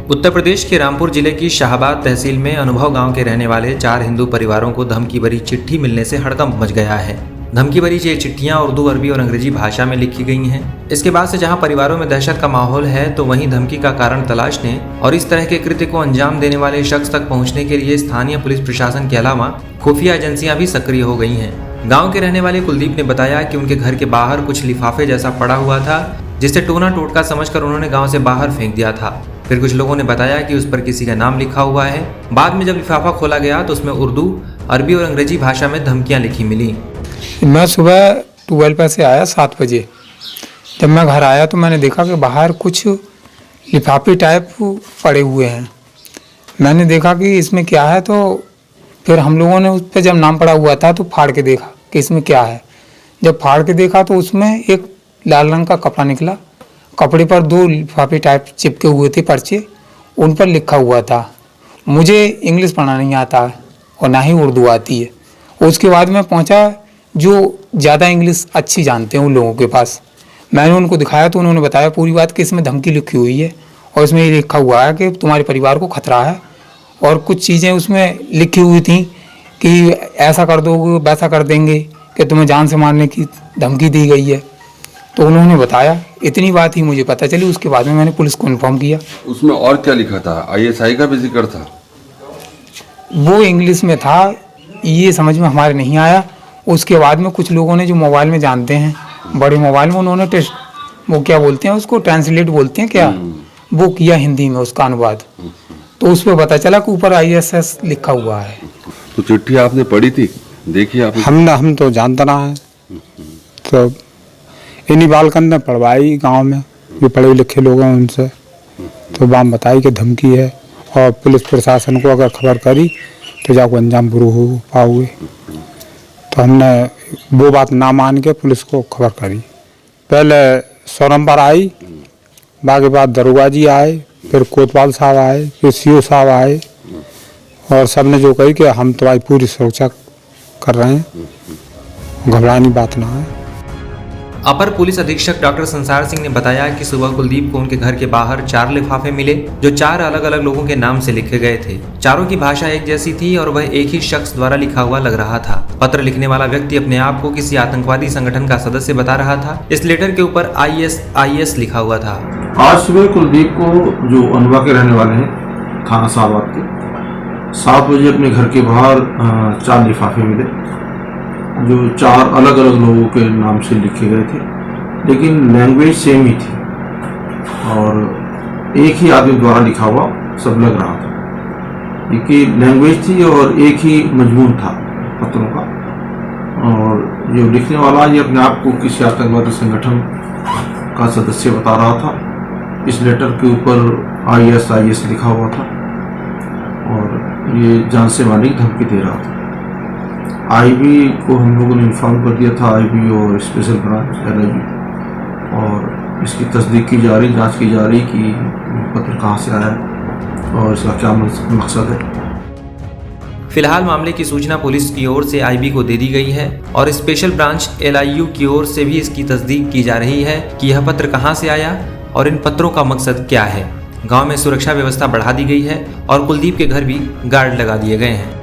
उत्तर प्रदेश के रामपुर जिले की शाहबाद तहसील में अनुभव गांव के रहने वाले 4 हिंदू परिवारों को धमकी भरी चिट्ठी मिलने से हड़कंप मच गया है। धमकी भरी ये चिट्ठियां उर्दू, अरबी और अंग्रेजी भाषा में लिखी गई हैं। इसके बाद से जहां परिवारों में दहशत का माहौल है, तो वहीं धमकी का कारण तलाशने और इस तरह के कृत्य को अंजाम देने वाले शख्स तक पहुंचने के लिए स्थानीय पुलिस प्रशासन के अलावा खुफिया एजेंसियां भी सक्रिय हो गई हैं। गाँव के रहने वाले कुलदीप ने बताया कि उनके घर के बाहर कुछ लिफाफे जैसा पड़ा हुआ था, जिसे टोना टोटका समझकर उन्होंने गाँव से बाहर फेंक दिया था। फिर कुछ लोगों ने बताया कि उस पर किसी का नाम लिखा हुआ है। बाद में जब लिफाफा खोला गया तो उसमें उर्दू, अरबी और अंग्रेजी भाषा में धमकियां लिखी मिली। मैं सुबह 12 पे से आया 7 बजे। जब मैं घर आया तो मैंने देखा कि बाहर कुछ लिफाफे टाइप पड़े हुए हैं। मैंने देखा कि इसमें क्या है, तो फिर हम लोगों ने उस पर जब नाम पड़ा हुआ था तो फाड़ के देखा कि इसमें क्या है। जब फाड़ के देखा तो उसमें एक लाल रंग का कपड़ा निकला। कपड़े पर 2 लिफाफे टाइप चिपके हुए थे पर्चे, उन पर लिखा हुआ था। मुझे इंग्लिश पढ़ना नहीं आता और ना ही उर्दू आती है। उसके बाद मैं पहुंचा जो ज़्यादा इंग्लिश अच्छी जानते हैं उन लोगों के पास। मैंने उनको दिखाया तो उन्होंने बताया पूरी बात कि इसमें धमकी लिखी हुई है और इसमें ये लिखा हुआ है कि तुम्हारे परिवार को खतरा है, और कुछ चीज़ें उसमें लिखी हुई थी कि ऐसा कर दोगे वैसा कर देंगे, कि तुम्हें जान से मारने की धमकी दी गई है। तो उन्होंने बताया, इतनी बात ही मुझे पता चली। उसके बाद में मैंने पुलिस को इन्फॉर्म किया। उसमें और क्या लिखा था? ISI का भी जिक्र था? वो इंग्लिश में था, ये समझ में हमारे नहीं आया। उसके बाद में कुछ लोगों ने जो मोबाइल में जानते हैं, बड़े मोबाइल में, उन्होंने वो क्या बोलते हैं उसको, ट्रांसलेट बोलते हैं क्या, वो किया हिंदी में उसका अनुवाद। तो उस पर पता चला कि ऊपर ISS लिखा हुआ है। तो चिट्ठी आपने पढ़ी थी, देखी आपने? हम तो जानते ना है, तो इन्हीं बालकन ने पढ़वाई गांव में जो पढ़े लिखे लोग हैं उनसे, तो बाम बताई कि धमकी है और पुलिस प्रशासन को अगर खबर करी तो जाको अंजाम बुरू हो पाओगे। तो हमने वो बात ना मान के पुलिस को खबर करी। पहले 100 नंबर आई, बाकी बाद दरोगा जी आए, फिर कोतवाल साहब आए, फिर CO साहब आए, और सब ने जो कही कि हम तुम्हारी पूरी सुरक्षा कर रहे हैं, घबराने बात ना है। अपर पुलिस अधीक्षक डॉक्टर संसार सिंह ने बताया कि सुबह कुलदीप को उनके घर के बाहर 4 लिफाफे मिले, जो 4 अलग अलग लोगों के नाम से लिखे गए थे। चारों की भाषा एक जैसी थी और वह एक ही शख्स द्वारा लिखा हुआ लग रहा था। पत्र लिखने वाला व्यक्ति अपने आप को किसी आतंकवादी संगठन का सदस्य बता रहा था। इस लेटर के ऊपर ISIS लिखा हुआ था। आज सुबह कुलदीप को, जो अनुभव के रहने वाले हैं, थाना शाहबाद के, 7 बजे अपने घर के बाहर 4 लिफाफे मिले, जो 4 अलग अलग लोगों के नाम से लिखे गए थे, लेकिन लैंग्वेज सेम ही थी और एक ही आदमी द्वारा लिखा हुआ सब लग रहा था। एक ही लैंग्वेज थी और एक ही मजमून था पत्रों का। और जो लिखने वाला ये अपने आप को किसी आतंकवादी संगठन का सदस्य बता रहा था। इस लेटर के ऊपर ISIS लिखा हुआ था और ये जान से मारने की धमकी दे रहा था। IB को हम लोगों ने इन्फॉर्म कर दिया था, IB और स्पेशल ब्रांच LIB, और इसकी तस्दीक की जा रही, जांच की जा रही कि पत्र कहां से आया और इसका क्या मकसद है। फिलहाल मामले की सूचना पुलिस की ओर से IB को दे दी गई है और स्पेशल ब्रांच LIU की ओर से भी इसकी तस्दीक की जा रही है कि यह पत्र कहां से आया और इन पत्रों का मकसद क्या है। गाँव में सुरक्षा व्यवस्था बढ़ा दी गई है और कुलदीप के घर भी गार्ड लगा दिए गए हैं।